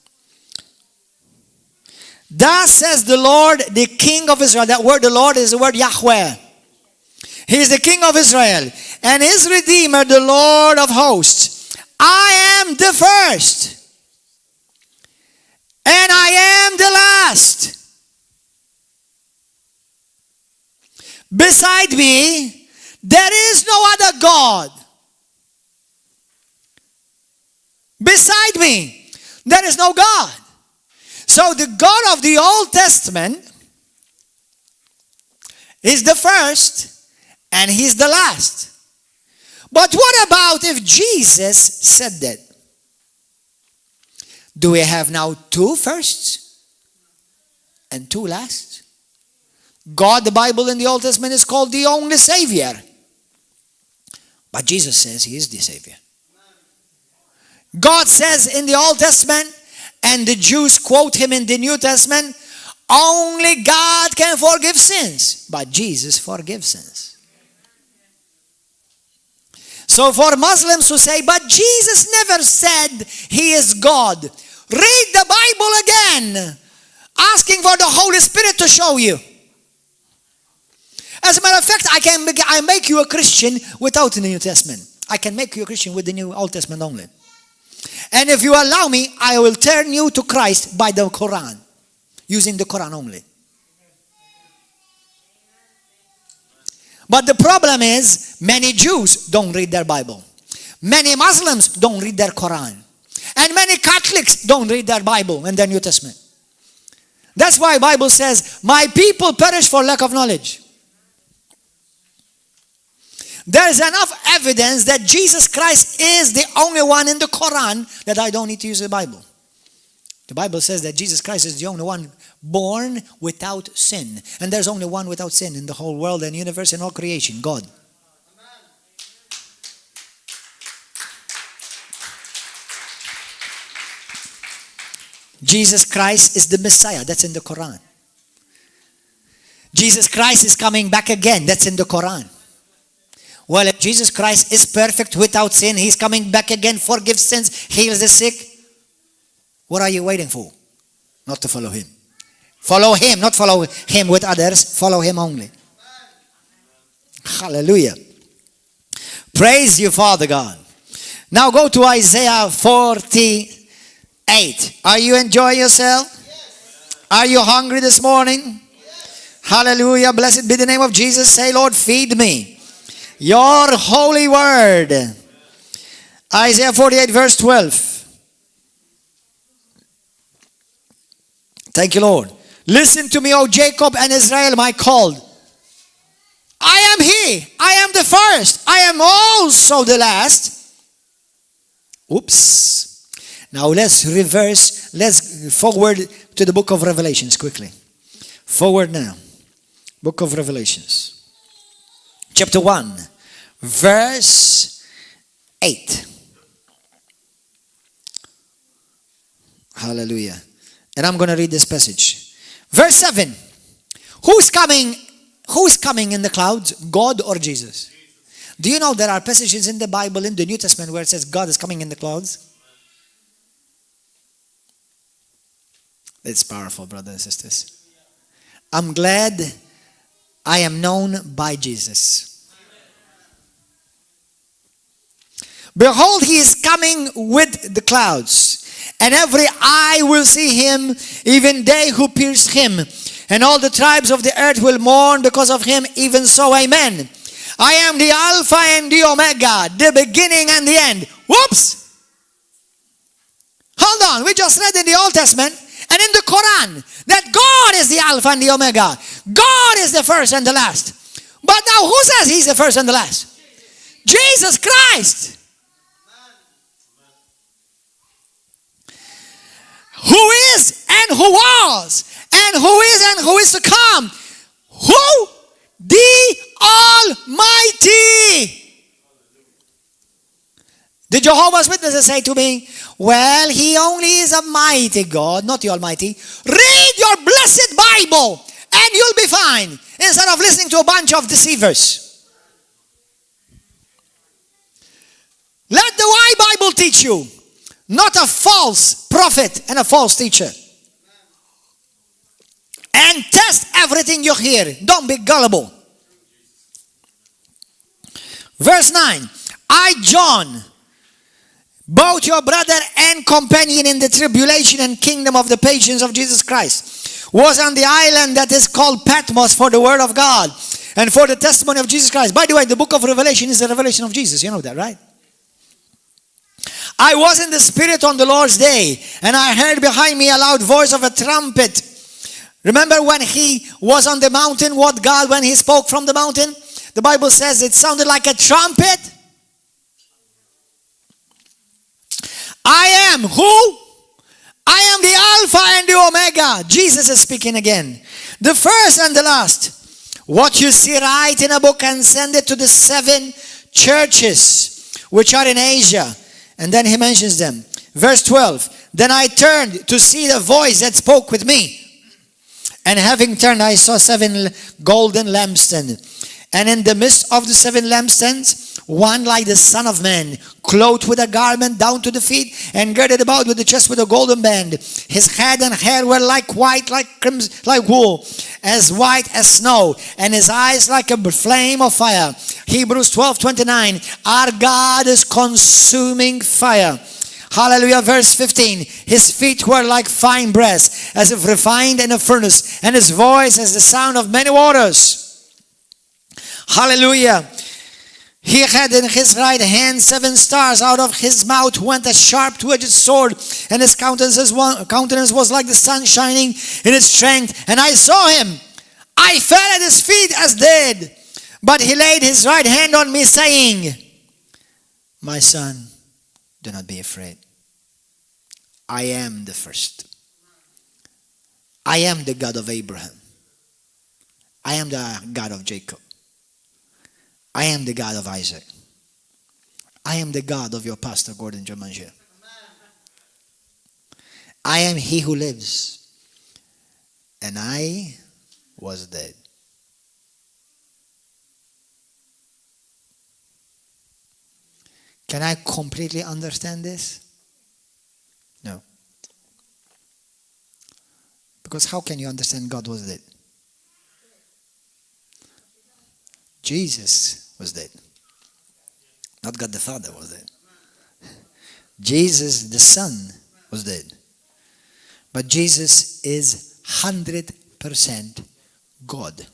Thus says the Lord, the King of Israel. That word, the Lord, is the word Yahweh. He is the King of Israel. And his Redeemer, the Lord of hosts. I am the first. And I am the last. Beside me, there is no other God. Beside me, there is no God. So the God of the Old Testament is the first and he's the last. But what about if Jesus said that? Do we have now two firsts and two lasts? God, the Bible in the Old Testament is called the only Savior. But Jesus says he is the Savior. God says in the Old Testament, and the Jews quote him in the New Testament, only God can forgive sins. But Jesus forgives sins. So for Muslims who say, but Jesus never said he is God. Read the Bible again. Asking for the Holy Spirit to show you. As a matter of fact, I make you a Christian without the New Testament. I can make you a Christian with the New Old Testament only. And if you allow me, I will turn you to Christ by the Quran. Using the Quran only. But the problem is, many Jews don't read their Bible. Many Muslims don't read their Quran. And many Catholics don't read their Bible and their New Testament. That's why the Bible says, my people perish for lack of knowledge. There is enough evidence that Jesus Christ is the only one in the Quran that I don't need to use the Bible. The Bible says that Jesus Christ is the only one born without sin. And there's only one without sin in the whole world and universe and all creation, God. Jesus Christ is the Messiah. That's in the Quran. Jesus Christ is coming back again. That's in the Quran. Well, if Jesus Christ is perfect without sin, he's coming back again, forgives sins, heals the sick. What are you waiting for? Not to follow him. Follow him, not follow him with others. Follow him only. Hallelujah. Praise you, Father God. Now go to Isaiah 48. Are you enjoying yourself? Yes. Are you hungry this morning? Yes. Hallelujah. Blessed be the name of Jesus. Say, Lord, feed me your holy word. Isaiah 48 verse 12. Thank you, Lord. Listen to me, O Jacob and Israel, my called. I am he. I am the first. I am also the last. Oops. Now let's reverse. Let's forward to the book of Revelations quickly. Forward now. Book of Revelations. Chapter 1. Verse 8. Hallelujah. And I'm going to read this passage. Verse 7. Who's coming in the clouds? God or Jesus? Do you know there are passages in the Bible, in the New Testament, where it says God is coming in the clouds? It's powerful, brothers and sisters. I'm glad I am known by Jesus. Behold, he is coming with the clouds, and every eye will see him, even they who pierced him. And all the tribes of the earth will mourn because of him. Even so, amen. I am the Alpha and the Omega, the beginning and the end. Whoops! Hold on, we just read in the Old Testament and in the Quran that God is the Alpha and the Omega. God is the first and the last. But now who says he's the first and the last? Jesus Christ. Who is and who was and who is and who is to come. Who? The Almighty. The Jehovah's Witnesses say to me, well, he only is a mighty God, not the Almighty. Read your blessed Bible and you'll be fine, instead of listening to a bunch of deceivers. Let the Why Bible teach you, not a false prophet and a false teacher. And test everything you hear. Don't be gullible. Verse 9. I, John, both your brother and companion in the tribulation and kingdom of the patience of Jesus Christ, was on the island that is called Patmos for the word of God and for the testimony of Jesus Christ. By the way, the book of Revelation is the revelation of Jesus. You know that, right? I was in the Spirit on the Lord's day, and I heard behind me a loud voice of a trumpet. Remember when he was on the mountain, what God, when he spoke from the mountain? The Bible says it sounded like a trumpet. I am who? I am the Alpha and the Omega. Jesus is speaking again. The first and the last. What you see, write in a book and send it to the 7 churches which are in Asia. And then he mentions them. Verse 12. Then I turned to see the voice that spoke with me. And having turned, I saw 7 golden lampstands. And in the midst of the 7 lampstands, one like the Son of Man, clothed with a garment down to the feet, and girded about with the chest with a golden band. His head and hair were like white, like crimson, like wool, as white as snow, and his eyes like a flame of fire. Hebrews 12:29. Our God is consuming fire. Hallelujah. Verse 15. His feet were like fine brass, as if refined in a furnace, and his voice as the sound of many waters. Hallelujah. He had in his right hand 7 stars. Out of his mouth went a sharp two-edged sword, and his countenance was like the sun shining in its strength. And I saw him. I fell at his feet as dead. But he laid his right hand on me, saying, my son, do not be afraid. I am the first. I am the God of Abraham. I am the God of Jacob. I am the God of Isaac. I am the God of your pastor, Gordon Manchè. I am he who lives, and I was dead. Can I completely understand this? No. Because how can you understand God was dead? Jesus was dead. Not God the Father was dead. Jesus the Son was dead. But Jesus is 100% God.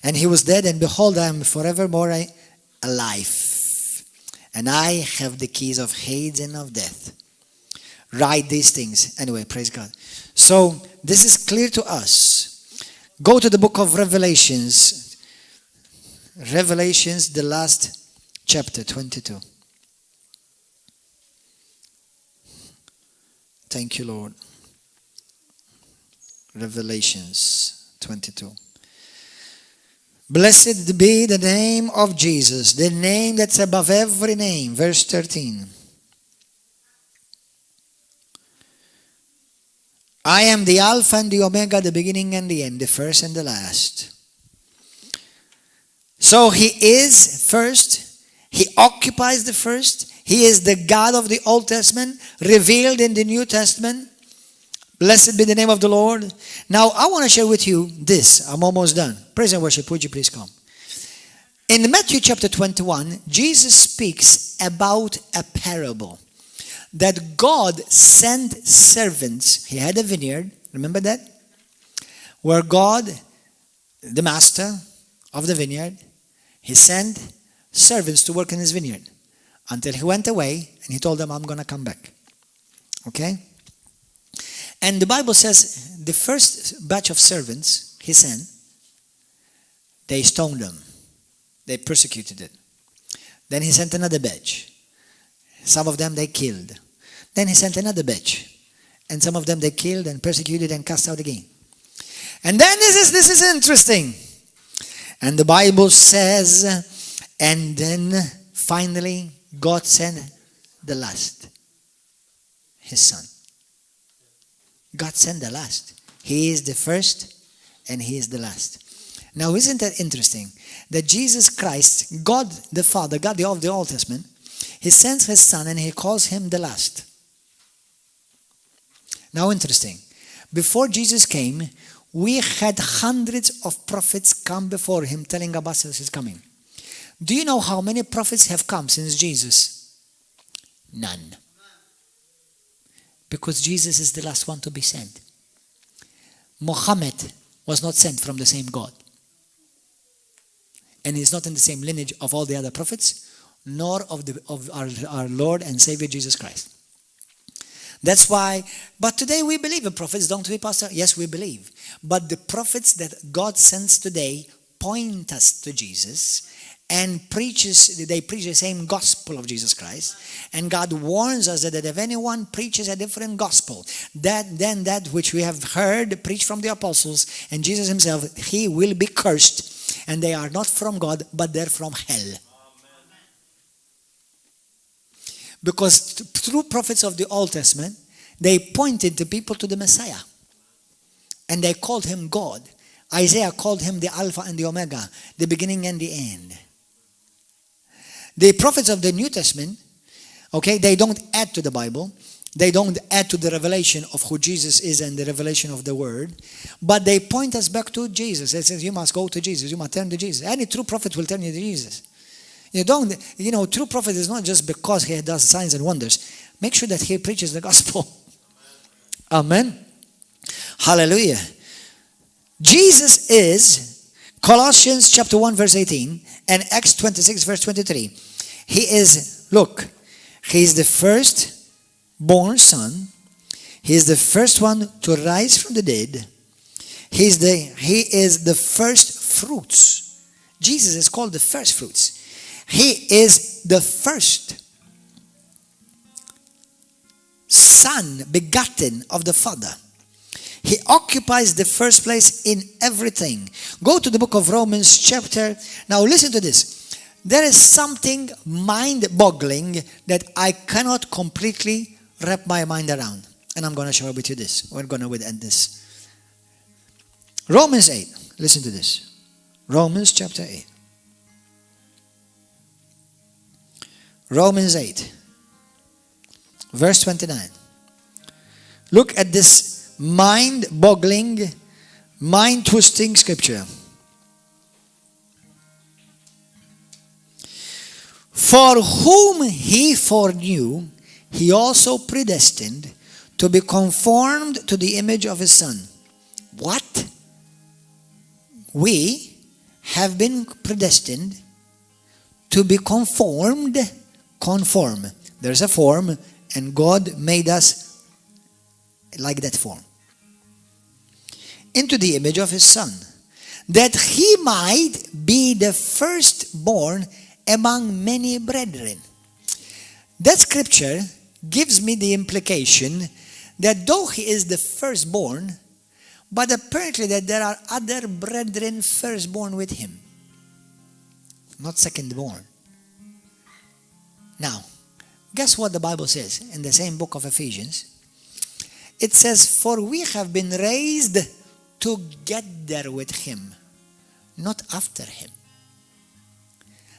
And he was dead, and behold, I am forevermore alive. And I have the keys of Hades and of death. Write these things. Anyway, praise God. So, this is clear to us. Go to the book of Revelations. Revelations, the last chapter, 22. Thank you, Lord. Revelations 22. Blessed be the name of Jesus, the name that's above every name. Verse 13. I am the Alpha and the Omega, the beginning and the end, the first and the last. So he is first. He occupies the first. He is the God of the Old Testament, revealed in the New Testament. Blessed be the name of the Lord. Now, I want to share with you this. I'm almost done. Praise and worship. Would you please come? In Matthew chapter 21, Jesus speaks about a parable. That God sent servants. He had a vineyard. Remember that? Where God, the master of the vineyard, he sent servants to work in his vineyard. Until he went away and he told them, I'm going to come back. Okay? And the Bible says the first batch of servants he sent, they stoned them. They persecuted it. Then he sent another batch. Some of them they killed. Then he sent another batch. And some of them they killed and persecuted and cast out again. And then this is interesting. And the Bible says, and then finally God sent the last, his son. God sent the last. He is the first and he is the last. Now, isn't that interesting? That Jesus Christ, God the Father, God of the Old Testament, he sends his son and he calls him the last. Now, interesting. Before Jesus came, we had hundreds of prophets come before him telling about his coming. Do you know how many prophets have come since Jesus? None. Because Jesus is the last one to be sent. Muhammad was not sent from the same God. And he's not in the same lineage of all the other prophets, nor of our Lord and Savior Jesus Christ. That's why, but today we believe in prophets, don't we, Pastor? Yes, we believe. But the prophets that God sends today point us to Jesus and they preach the same gospel of Jesus Christ. And God warns us that if anyone preaches a different gospel, then that which we have heard preached from the apostles and Jesus himself, he will be cursed. And they are not from God, but they're from hell. Because true prophets of the Old Testament, they pointed the people to the Messiah. And they called him God. Isaiah called him the Alpha and the Omega, the beginning and the end. The prophets of the New Testament, okay, they don't add to the Bible. They don't add to the revelation of who Jesus is and the revelation of the Word. But they point us back to Jesus. They say, you must go to Jesus. You must turn to Jesus. Any true prophet will turn you to Jesus. True prophet is not just because he does signs and wonders. Make sure that he preaches the gospel. Amen. Hallelujah. Jesus is Colossians chapter 1 verse 18 and Acts 26 verse 23. He is the first born son. He is the first one to rise from the dead. He is the first fruits. Jesus is called the first fruits. He is the first son begotten of the Father. He occupies the first place in everything. Go to the book of Romans chapter. Now listen to this. There is something mind-boggling that I cannot completely wrap my mind around. and I'm going to share with you this. We're going to end this. Romans 8. Listen to this. Romans chapter 8. Romans 8. Verse 29. Look at this mind-boggling, mind-twisting scripture. For whom he foreknew, he also predestined to be conformed to the image of his Son. What? We have been predestined to be conformed. Conform. There's a form, and God made us like that form. Into the image of his Son, that he might be the firstborn among many brethren. That scripture gives me the implication that though he is the firstborn, but apparently that there are other brethren firstborn with him, not secondborn. Now, guess what the Bible says in the same book of Ephesians? It says, for we have been raised together with him, not after him.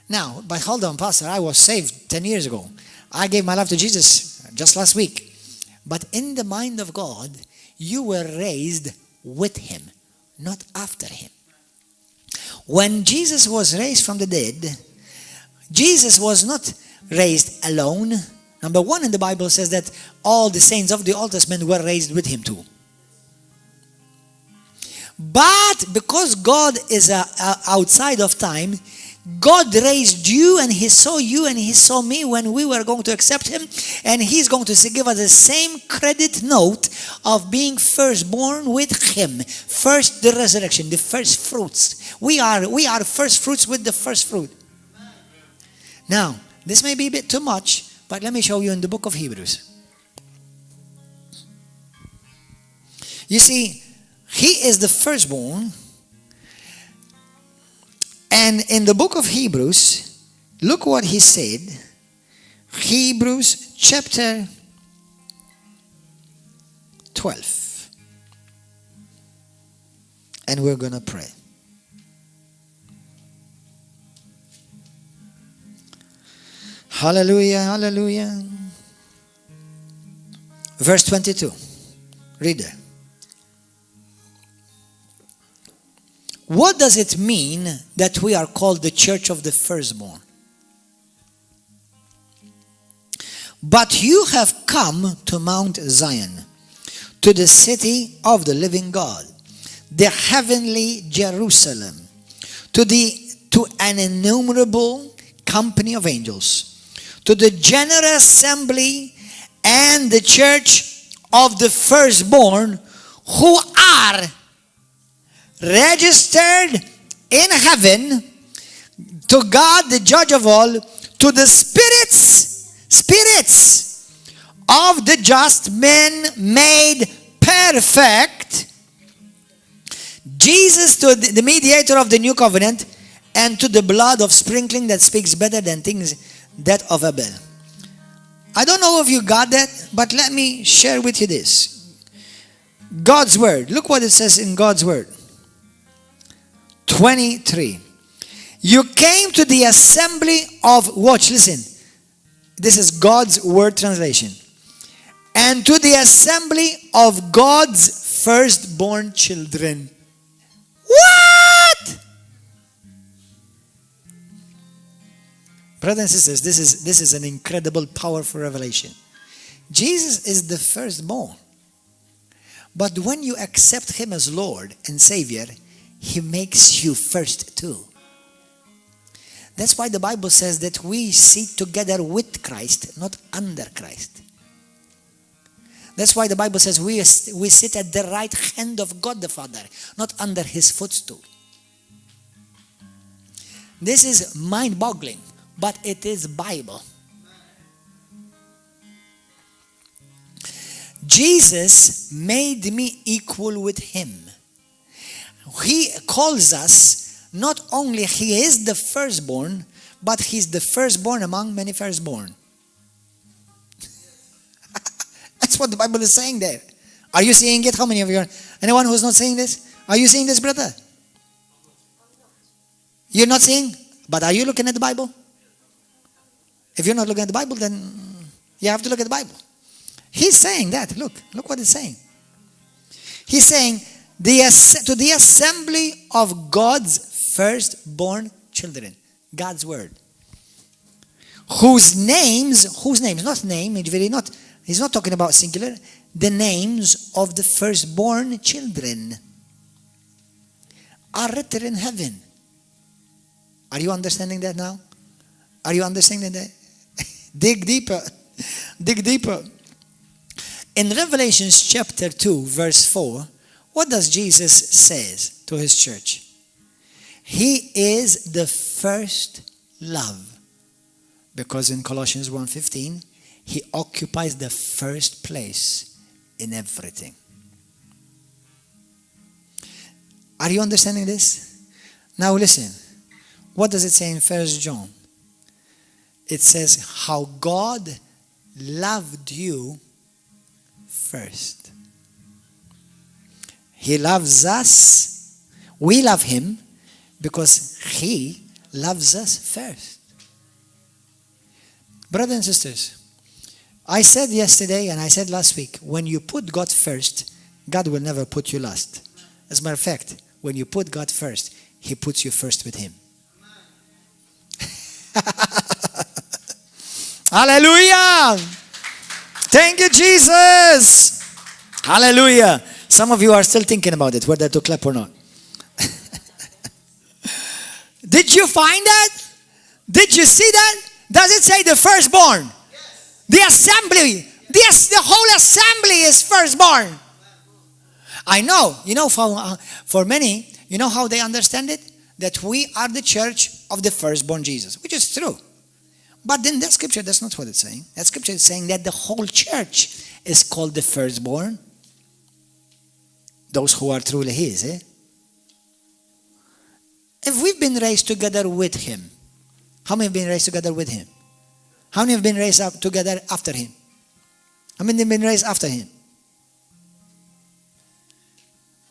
Now, but hold on, Pastor, I was saved 10 years ago. I gave my life to Jesus just last week. But in the mind of God, you were raised with him, not after him. When Jesus was raised from the dead, Jesus was not raised alone. Number one, in the Bible says that all the saints of the Old Testament were raised with him too. But because God is outside of time, God raised you, and he saw you and he saw me when we were going to accept him, and he's going to give us the same credit note of being firstborn with him. First, the resurrection, the first fruits. We are first fruits with the first fruit. Now, this may be a bit too much, but let me show you in the book of Hebrews. You see, he is the firstborn. And in the book of Hebrews, look what he said. Hebrews chapter 12. And we're going to pray. Hallelujah, hallelujah. Verse 22. Read there. What does it mean that we are called the church of the firstborn? But you have come to Mount Zion, to the city of the living God, the heavenly Jerusalem, to an innumerable company of angels, to the general assembly and the church of the firstborn who are registered in heaven, to God the judge of all, to the spirits of the just men made perfect, Jesus to the mediator of the new covenant, and to the blood of sprinkling that speaks better than things that of Abel. I don't know if you got that, but let me share with you this. God's word. Look what it says in God's word. 23. You came to the assembly of, watch, listen. This is God's word translation. And to the assembly of God's firstborn children. What? Brothers and sisters, this is an incredible, powerful revelation. Jesus is the firstborn. But when you accept him as Lord and Savior, he makes you first too. That's why the Bible says that we sit together with Christ, not under Christ. That's why the Bible says we sit at the right hand of God the Father, not under his footstool. This is mind-boggling, but it is Bible. Jesus made me equal with him. He calls us, not only he is the firstborn, but he's the firstborn among many firstborn. That's what the Bible is saying there. Are you seeing it? How many of you are? Anyone who's not seeing this? Are you seeing this, brother? You're not seeing? But are you looking at the Bible? If you're not looking at the Bible, then you have to look at the Bible. He's saying that. Look what he's saying. He's saying, to the assembly of God's firstborn children. God's word. Whose names, not name, he's not talking about singular, the names of the firstborn children are written in heaven. Are you understanding that now? Are you understanding that? Dig deeper. Dig deeper. In Revelation chapter 2, verse 4, what does Jesus say to his church? He is the first love. Because in Colossians 1:15, he occupies the first place in everything. Are you understanding this? Now listen. What does it say in 1 John? It says, how God loved you first. He loves us. We love him because he loves us first. Brothers and sisters, I said yesterday and I said last week, when you put God first, God will never put you last. As a matter of fact, when you put God first, he puts you first with him. Hallelujah! Thank you, Jesus! Hallelujah! Some of you are still thinking about it, whether to clap or not. Did you find that? Did you see that? Does it say the firstborn? Yes. The assembly. The whole assembly is firstborn. I know. You know, for many, you know how they understand it? That we are the church of the firstborn Jesus, which is true. But in that scripture, that's not what it's saying. That scripture is saying that the whole church is called the firstborn. Those who are truly his. If we've been raised together with him, how many have been raised together with him? How many have been raised up together after him? How many have been raised after him?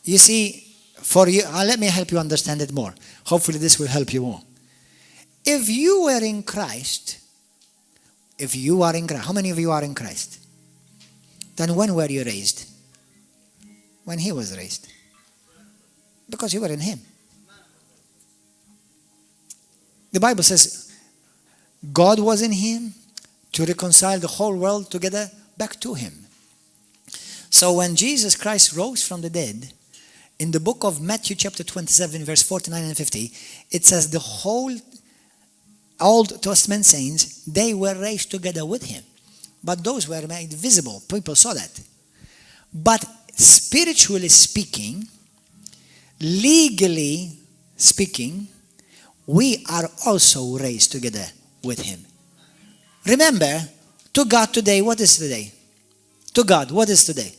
You see, for you, let me help you understand it more. Hopefully this will help you more. If you were in Christ, how many of you are in Christ? Then when were you raised? When he was raised. Because you were in him. The Bible says, God was in him to reconcile the whole world together back to him. So when Jesus Christ rose from the dead, in the book of Matthew chapter 27, verse 49 and 50, it says the whole Old Testament saints, they were raised together with him. But those were made visible. People saw that. But spiritually speaking, legally speaking, we are also raised together with him. Remember, to God today, what is today? To God, what is today?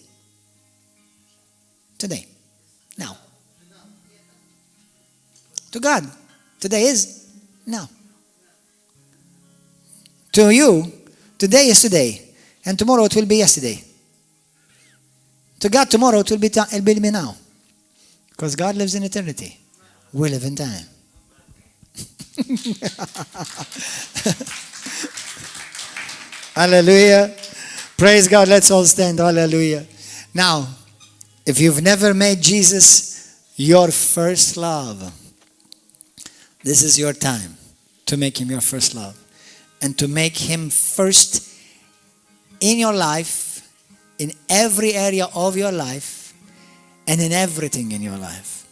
Today. Now. To God, today is now. To you, today is today. And tomorrow it will be yesterday. To God, tomorrow it will be me now. Because God lives in eternity. We live in time. Hallelujah. Praise God. Let's all stand. Hallelujah. Now, if you've never made Jesus your first love, this is your time to make him your first love. And to make him first in your life, in every area of your life, and in everything in your life.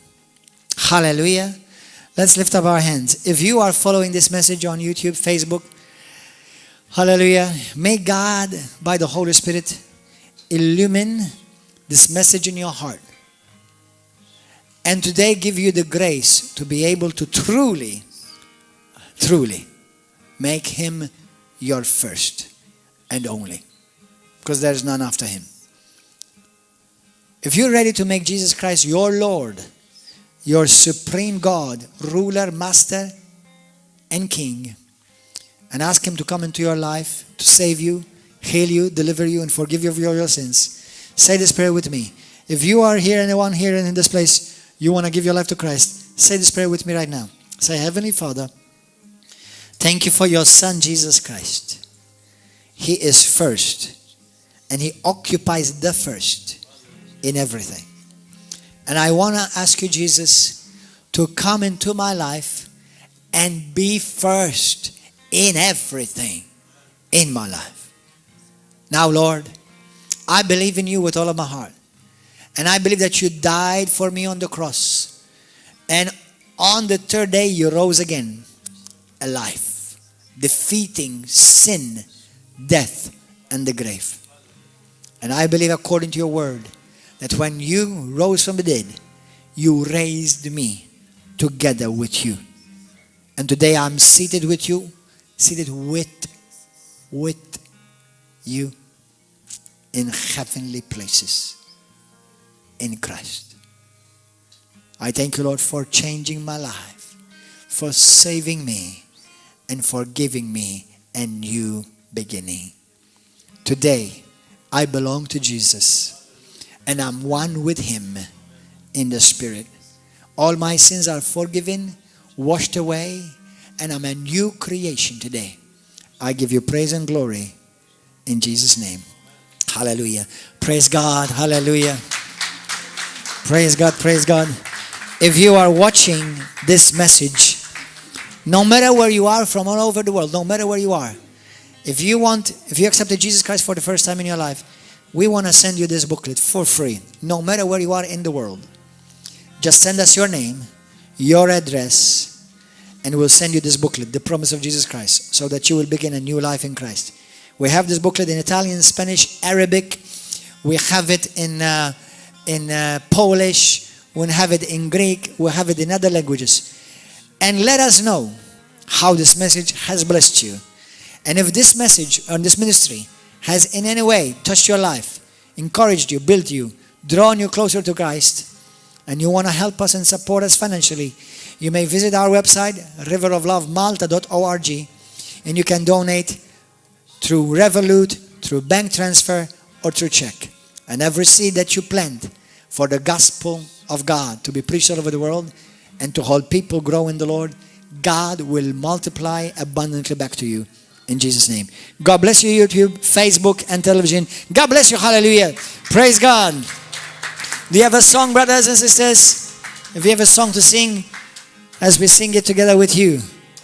Hallelujah. Let's lift up our hands. If you are following this message on YouTube, Facebook, hallelujah, may God, by the Holy Spirit, illumine this message in your heart. And today give you the grace to be able to truly make him your first and only. Because there is none after him. If you're ready to make Jesus Christ your Lord, your supreme God, ruler, master, and king, and ask him to come into your life to save you, heal you, deliver you, and forgive you of your sins. Say this prayer with me. If you are here, anyone here in this place, you want to give your life to Christ, say this prayer with me right now. Say, Heavenly Father, thank you for your Son, Jesus Christ. He is first, and He occupies the first in everything. And I want to ask you, Jesus, to come into my life and be first in everything in my life. Now, Lord, I believe in you with all of my heart. And I believe that you died for me on the cross. And on the third day, you rose again, alive, defeating sin, death, and the grave. And I believe, according to your word, that when you rose from the dead, you raised me together with you. And today I'm seated with you, seated with you in heavenly places in Christ. I thank you, Lord, for changing my life, for saving me, and for giving me a new beginning. Today, I belong to Jesus, and I'm one with Him in the Spirit. All my sins are forgiven, washed away, and I'm a new creation today. I give you praise and glory in Jesus' name. Hallelujah. Praise God. Hallelujah. Praise God. Praise God. If you are watching this message, no matter where you are from all over the world, no matter where you are, if you accepted Jesus Christ for the first time in your life, we want to send you this booklet for free, no matter where you are in the world. Just send us your name, your address, and we'll send you this booklet, The Promise of Jesus Christ, so that you will begin a new life in Christ. We have this booklet in Italian, Spanish, Arabic. We have it in Polish. We have it in Greek. We have it in other languages. And let us know how this message has blessed you. And if this message or this ministry has in any way touched your life, encouraged you, built you, drawn you closer to Christ, and you want to help us and support us financially, you may visit our website, riveroflovemalta.org, and you can donate through Revolut, through bank transfer, or through check. And every seed that you plant for the gospel of God to be preached all over the world and to help people grow in the Lord, God will multiply abundantly back to you. In Jesus' name. God bless you, YouTube, Facebook, and television. God bless you. Hallelujah. Praise God. Do you have a song, brothers and sisters? If you have a song to sing, as we sing it together with you.